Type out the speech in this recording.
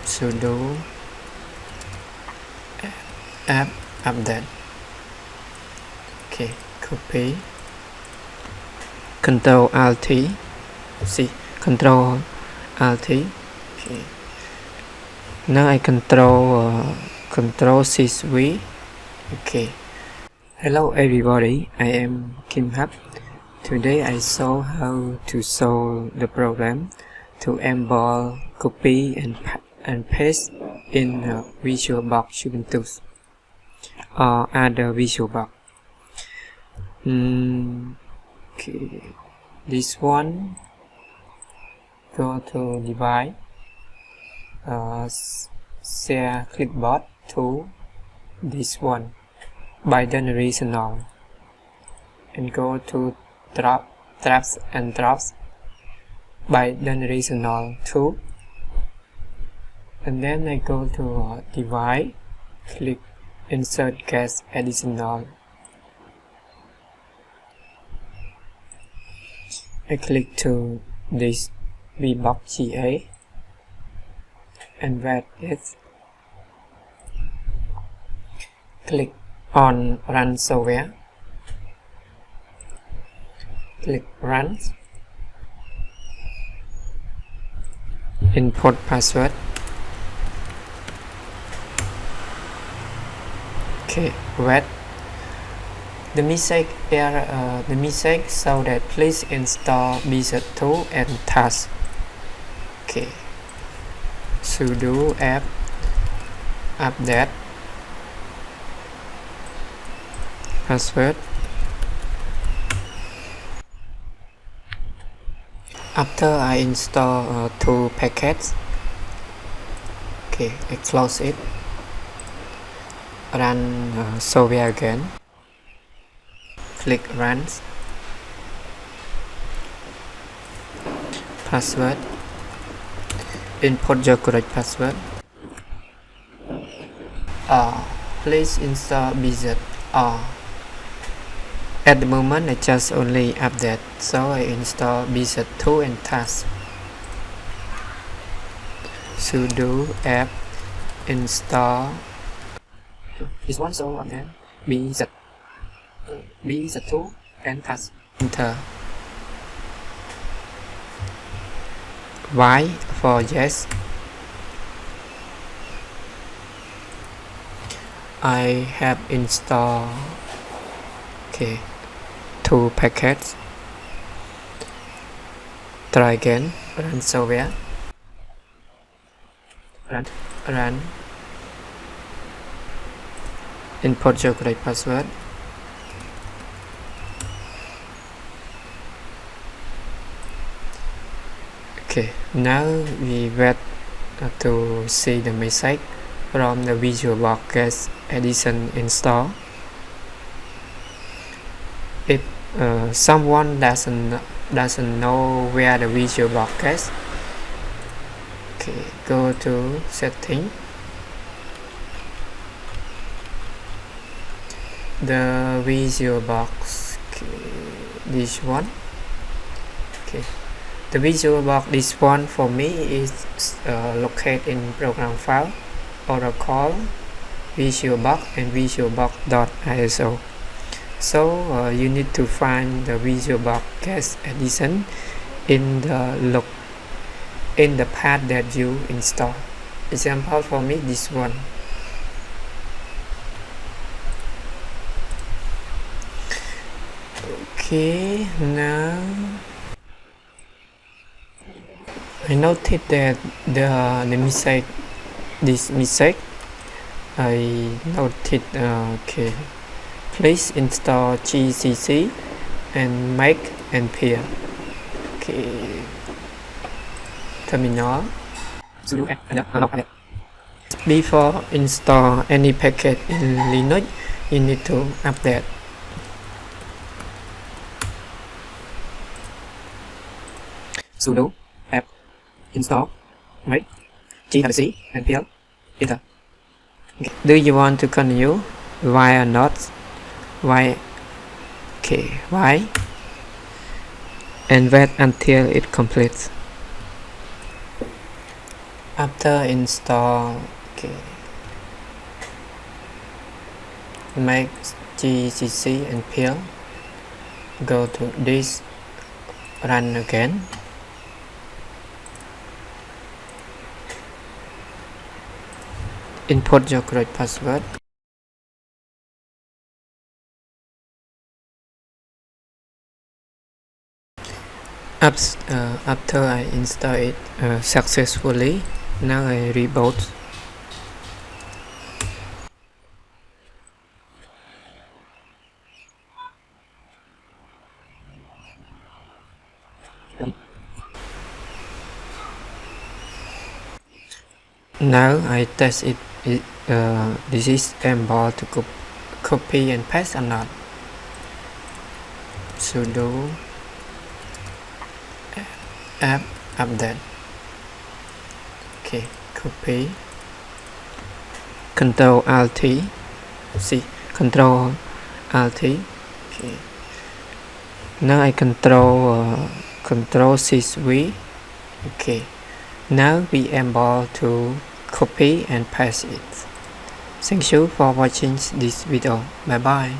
sudo app update. Okay, copy, Control Alt T, see, Control Alt T. Okay. Now I control CSV. Okay. Hello everybody, I am Kimhab. Today I show how to solve the problem to embed, copy and paste in VirtualBox Ubuntu or other VirtualBox. Okay, this one, go to device, share clipboard to this one, binary signal, and go to traps and drops, binary signal 2, and then I go to device, click insert guest additional. I click to this VBox GA and write it. Click on run software. Click run. Input password. Okay, wait. The mistake so that please install BTC and task. Okay. Sudo app update. Password. After I install 2 packets, okay, I close it. Run software again. Click run. Password. Input your correct password. Please install BTC. At the moment I just only update, so I install BTC and task. Sudo app install this one, so again BTC and task. Enter. Y for yes. I have installed, okay, 2 packets. Try again. Run software. Run. Input your correct password. Okay, now we wait to see the message from the VirtualBox guest edition install. If someone doesn't know where the VirtualBox is, okay, go to setting. The VirtualBox, okay, this one. Okay, the VirtualBox, this one for me is located in program file Oracle VirtualBox and VirtualBox.iso. So you need to find the VirtualBox guest edition in the path that you install. Example for me, this one. Okay, now I noticed that this mistake. I noted, okay, please install GCC and make and pair. Okay, terminal. Before install any packet in Linux, you need to update. Sudo app install make GCC and pair. Enter. Okay. Do you want to continue? Why or not? Why? Okay, why? And wait until it completes. After install, okay, make GCC and peel, go to this, run again. Input your correct password. After I install it successfully, now I reboot. Now I test it. This is able to copy and paste or not. Sudo app update. Okay, copy. Control Alt T. See, Control Alt T. Okay. Now I Control Shift V. Okay. Now we able to copy and paste it. Thank you for watching this video. Bye bye.